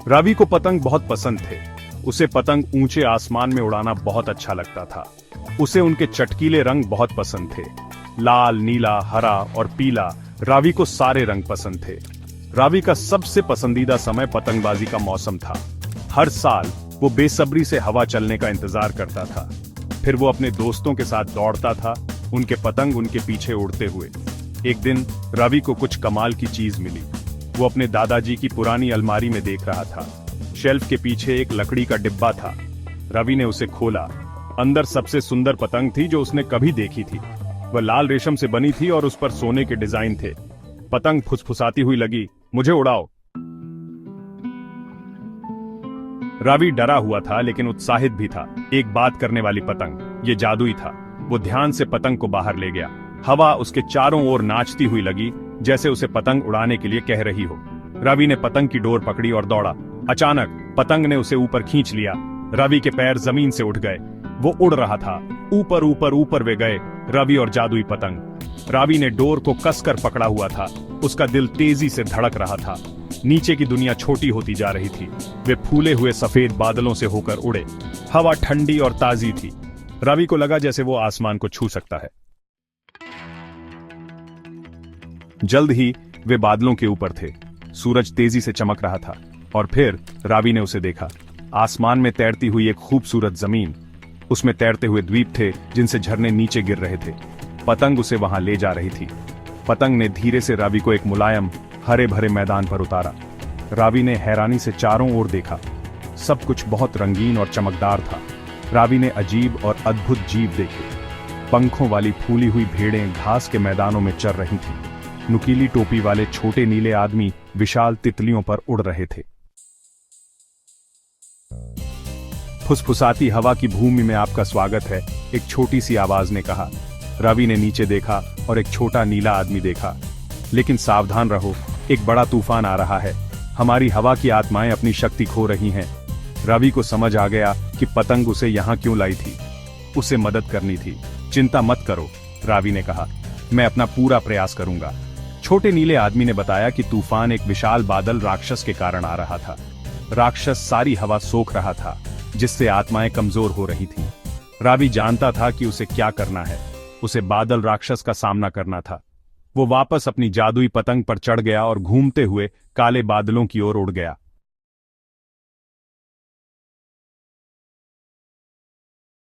रवि को पतंग बहुत पसंद थे। उसे पतंग ऊंचे आसमान में उड़ाना बहुत अच्छा लगता था। उसे उनके चटकीले रंग बहुत पसंद थे। लाल, नीला, हरा और पीला, रवि को सारे रंग पसंद थे। रवि का सबसे पसंदीदा समय पतंगबाजी का मौसम था। हर साल वो बेसब्री से हवा चलने का इंतजार करता था। फिर वो अपने दोस्तों के साथ दौड़ता था, उनके पतंग उनके पीछे उड़ते हुए। एक दिन रवि को कुछ कमाल की चीज मिली। वो अपने दादाजी की पुरानी अलमारी में देख रहा था। शेल्फ के पीछे एक लकड़ी का डिब्बा था। रवि ने उसे खोला। अंदर सबसे सुंदर पतंग थी जो उसने कभी देखी थी। वह लाल रेशम से बनी थी और उस पर सोने के डिजाइन थे। पतंग फुसफुसाती हुई लगी, मुझे उड़ाओ। रवि डरा हुआ था लेकिन उत्साहित भी था। एक बात करने वाली पतंग, ये जादुई था। वो ध्यान से पतंग को बाहर ले गया। हवा उसके चारों ओर नाचती हुई लगी, जैसे उसे पतंग उड़ाने के लिए कह रही हो। रवि ने पतंग की डोर पकड़ी और दौड़ा। अचानक पतंग ने उसे ऊपर खींच लिया। रवि के पैर जमीन से उठ गए। वो उड़ रहा था। ऊपर ऊपर ऊपर वे गए, रवि और जादुई पतंग। रवि ने डोर को कसकर पकड़ा हुआ था। उसका दिल तेजी से धड़क रहा था। नीचे की दुनिया छोटी होती जा रही थी। वे फूले हुए सफेद बादलों से होकर उड़े। हवा ठंडी और ताजी थी। रवि को लगा जैसे वो आसमान को छू सकता है। जल्द ही वे बादलों के ऊपर थे। सूरज तेजी से चमक रहा था और फिर रवि ने उसे देखा। आसमान में तैरती हुई एक खूबसूरत जमीन। उसमें तैरते हुए द्वीप थे जिनसे झरने नीचे गिर रहे थे। पतंग उसे वहां ले जा रही थी। पतंग ने धीरे से रवि को एक मुलायम हरे भरे मैदान पर उतारा। रवि ने हैरानी से चारों ओर देखा। सब कुछ बहुत रंगीन और चमकदार था। रवि ने अजीब और अद्भुत जीव देखे। पंखों वाली फूली हुई भेड़ें घास के मैदानों में चर रही थीं। नुकीली टोपी वाले छोटे नीले आदमी विशाल तितलियों पर उड़ रहे थे। फुसफुसाती हवा की भूमि में आपका स्वागत है, एक छोटी सी आवाज ने कहा। रवि ने नीचे देखा और एक छोटा नीला आदमी देखा। लेकिन सावधान रहो, एक बड़ा तूफान आ रहा है। हमारी हवा की आत्माएं अपनी शक्ति खो रही हैं। रवि को समझ आ गया कि पतंग उसे यहां क्यों लाई थी। उसे मदद करनी थी। चिंता मत करो, रवि ने कहा, मैं अपना पूरा प्रयास करूंगा। छोटे नीले आदमी ने बताया कि तूफान एक विशाल बादल राक्षस के कारण आ रहा था। राक्षस सारी हवा सोख रहा था, जिससे आत्माएं कमजोर हो रही थीं। रवि जानता था कि उसे क्या करना है। उसे बादल राक्षस का सामना करना था। वो वापस अपनी जादुई पतंग पर चढ़ गया और घूमते हुए काले बादलों की ओर उड़ गया।